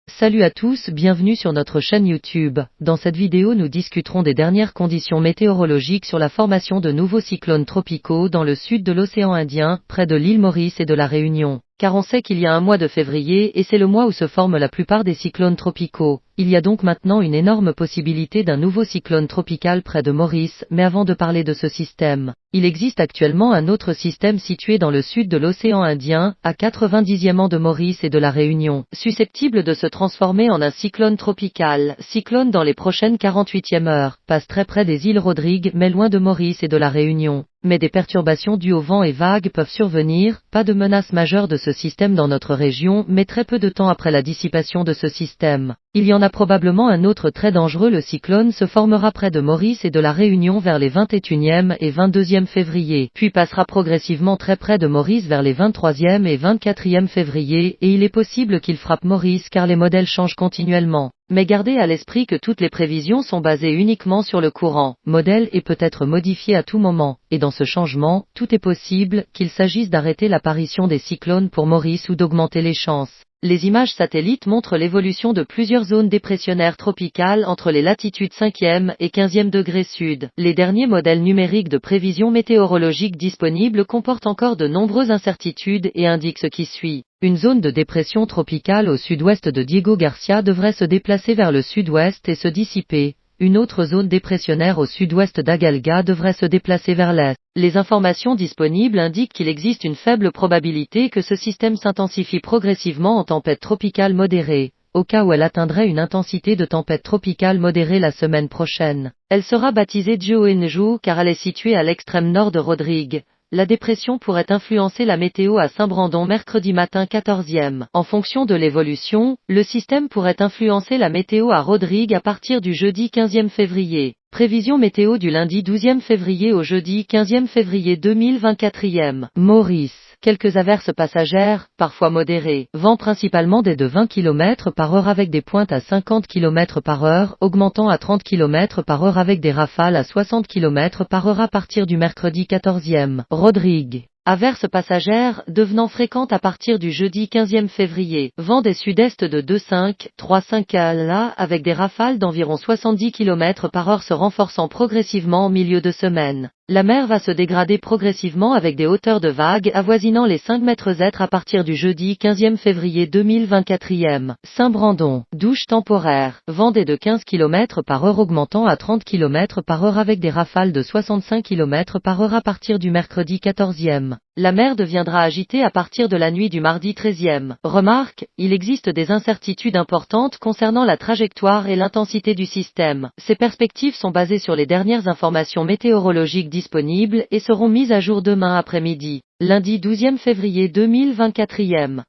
Salut à tous, bienvenue sur notre chaîne YouTube. Dans cette vidéo, nous discuterons des dernières conditions météorologiques sur la formation de nouveaux cyclones tropicaux dans le sud de l'océan Indien, près de l'île Maurice et de la Réunion. Car on sait qu'il y a un mois de février et c'est le mois où se forment la plupart des cyclones tropicaux. Il y a donc maintenant une énorme possibilité d'un nouveau cyclone tropical près de Maurice, mais avant de parler de ce système, il existe actuellement un autre système situé dans le sud de l'océan Indien, à 90e rang de Maurice et de la Réunion, susceptible de se transformer en un cyclone tropical. Cyclone dans les prochaines 48e heures, passe très près des îles Rodrigues mais loin de Maurice et de la Réunion. Mais des perturbations dues au vent et vagues peuvent survenir, pas de menace majeure de ce système dans notre région, mais très peu de temps après la dissipation de ce système. Il y en a probablement un autre très dangereux. Le cyclone se formera près de Maurice et de la Réunion vers les 21e et 22e février, puis passera progressivement très près de Maurice vers les 23e et 24e février, et il est possible qu'il frappe Maurice car les modèles changent continuellement. Mais gardez à l'esprit que toutes les prévisions sont basées uniquement sur le courant modèle et peut être modifié à tout moment, et dans ce changement, tout est possible, qu'il s'agisse d'arrêter l'apparition des cyclones pour Maurice ou d'augmenter les chances. Les images satellites montrent l'évolution de plusieurs zones dépressionnaires tropicales entre les latitudes 5e et 15e degré sud. Les derniers modèles numériques de prévision météorologique disponibles comportent encore de nombreuses incertitudes et indiquent ce qui suit. Une zone de dépression tropicale au sud-ouest de Diego Garcia devrait se déplacer vers le sud-ouest et se dissiper. Une autre zone dépressionnaire au sud-ouest d'Agalga devrait se déplacer vers l'est. Les informations disponibles indiquent qu'il existe une faible probabilité que ce système s'intensifie progressivement en tempête tropicale modérée, au cas où elle atteindrait une intensité de tempête tropicale modérée la semaine prochaine. Elle sera baptisée Joenju car elle est située à l'extrême nord de Rodrigue. La dépression pourrait influencer la météo à Saint-Brandon mercredi matin 14e. En fonction de l'évolution, le système pourrait influencer la météo à Rodrigue à partir du jeudi 15e février. Prévision météo du lundi 12e février au jeudi 15e février 2024. Maurice. Quelques averses passagères, parfois modérées. Vent principalement des de 20 km/h avec des pointes à 50 km/h, augmentant à 30 km/h avec des rafales à 60 km/h à partir du mercredi 14e. Rodrigue. Averses passagères, devenant fréquentes à partir du jeudi 15e février. Vent des sud-est de 2,5-3,5 km avec des rafales d'environ 70 km/h se renforçant progressivement en milieu de semaine. La mer va se dégrader progressivement avec des hauteurs de vagues avoisinant les 5 mètres à partir du jeudi 15e février 2024. Saint-Brandon. Douche temporaire. Vent des de 15 km/h augmentant à 30 km/h avec des rafales de 65 km/h à partir du mercredi 14e. La mer deviendra agitée à partir de la nuit du mardi 13e. Remarque, il existe des incertitudes importantes concernant la trajectoire et l'intensité du système. Ces perspectives sont basées sur les dernières informations météorologiques disponibles et seront mises à jour demain après-midi, lundi 12e février 2024.